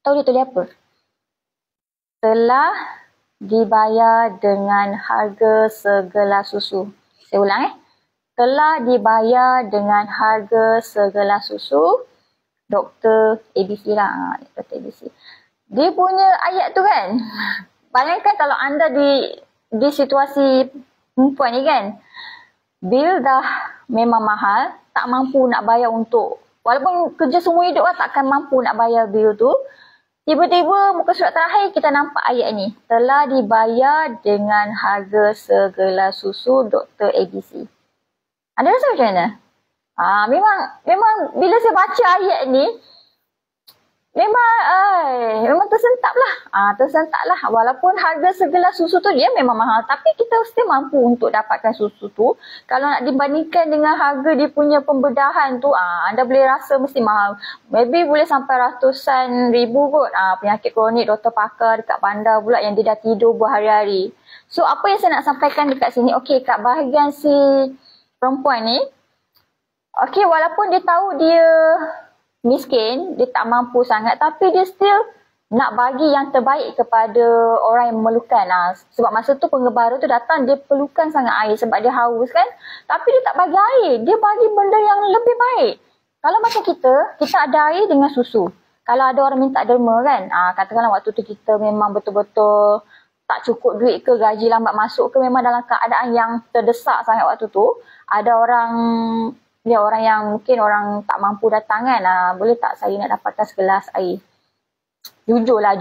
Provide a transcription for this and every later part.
Tahu dia tulis apa? Telah dibayar dengan harga segelas susu. Saya ulang Telah dibayar dengan harga segelas susu. Dr. ABC lah. Dr. ABC. Dia punya ayat tu kan. Bayangkan kalau anda di situasi perempuan ni kan. Bil dah memang mahal. Tak mampu nak bayar untuk. Walaupun kerja semua hidup lah takkan mampu nak bayar bil tu. Tiba-tiba muka surat terakhir kita nampak ayat ni. Telah dibayar dengan harga segelas susu Dr. ABC. Anda rasa macam mana? Memang bila saya baca ayat ni, memang tersentak lah. Walaupun harga segelas susu tu dia memang mahal, tapi kita still mampu untuk dapatkan susu tu. Kalau nak dibandingkan dengan harga dia punya pembedahan tu, anda boleh rasa mesti mahal. Maybe boleh sampai ratusan ribu kot. Penyakit kronik doktor pakar dekat bandar pula yang dia dah tidur berhari-hari. So apa yang saya nak sampaikan dekat sini, okey, kat bahagian si perempuan ni, okey, walaupun dia tahu dia miskin, dia tak mampu sangat, tapi dia still nak bagi yang terbaik kepada orang yang memerlukan. Sebab masa tu pengebara tu datang, dia perlukan sangat air sebab dia haus kan. Tapi dia tak bagi air, dia bagi benda yang lebih baik. Kalau macam kita ada air dengan susu. Kalau ada orang minta derma kan, katakanlah waktu tu kita memang betul-betul tak cukup duit ke, gaji lambat masuk ke, memang dalam keadaan yang terdesak sangat waktu tu. Ada orang yang mungkin orang tak mampu datang kan, boleh tak saya nak dapatkan segelas air? Jujurlah.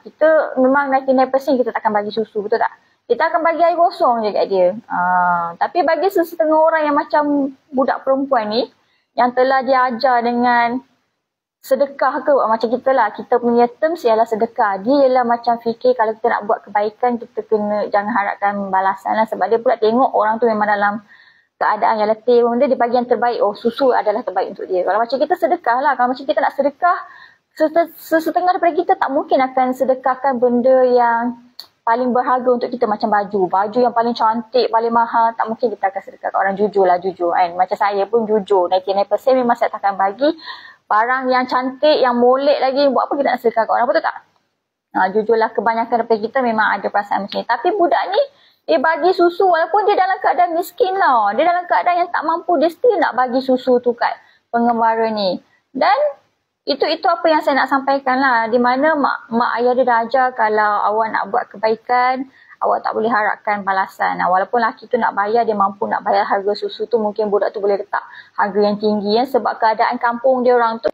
Kita memang 99% kita takkan bagi susu, betul tak? Kita akan bagi air kosong je kat dia. Tapi bagi sesetengah orang yang macam budak perempuan ni, yang telah diajar dengan sedekah ke, macam kita lah, kita punya terms ialah sedekah. Dia ialah macam fikir kalau kita nak buat kebaikan, kita jangan harapkan balasan lah. Sebab dia pula tengok orang tu memang dalam keadaan yang letih, dia bagi yang terbaik. Susu adalah terbaik untuk dia. Kalau macam kita sedekah lah, kalau macam kita nak sedekah, setengah daripada kita tak mungkin akan sedekahkan benda yang paling berharga untuk kita, macam baju yang paling cantik, paling mahal, tak mungkin kita akan sedekah. Orang jujur kan. Macam saya pun jujur, 99% memang saya takkan bagi barang yang cantik, yang molek lagi. Buat apa kita nak sedekah kat orang, betul tak? Jujurlah, kebanyakan daripada kita memang ada perasaan macam ni. Tapi budak ni, dia bagi susu walaupun dia dalam keadaan miskin lah. Dia dalam keadaan yang tak mampu, dia still nak bagi susu tu kat pengembara ni. Dan itu apa yang saya nak sampaikan lah. Di mana mak ayah dia dah ajar kalau awak nak buat kebaikan, awak tak boleh harapkan balasan. Walaupun lelaki tu nak bayar, dia mampu nak bayar harga susu tu, mungkin budak tu boleh letak harga yang tinggi sebab keadaan kampung dia orang tu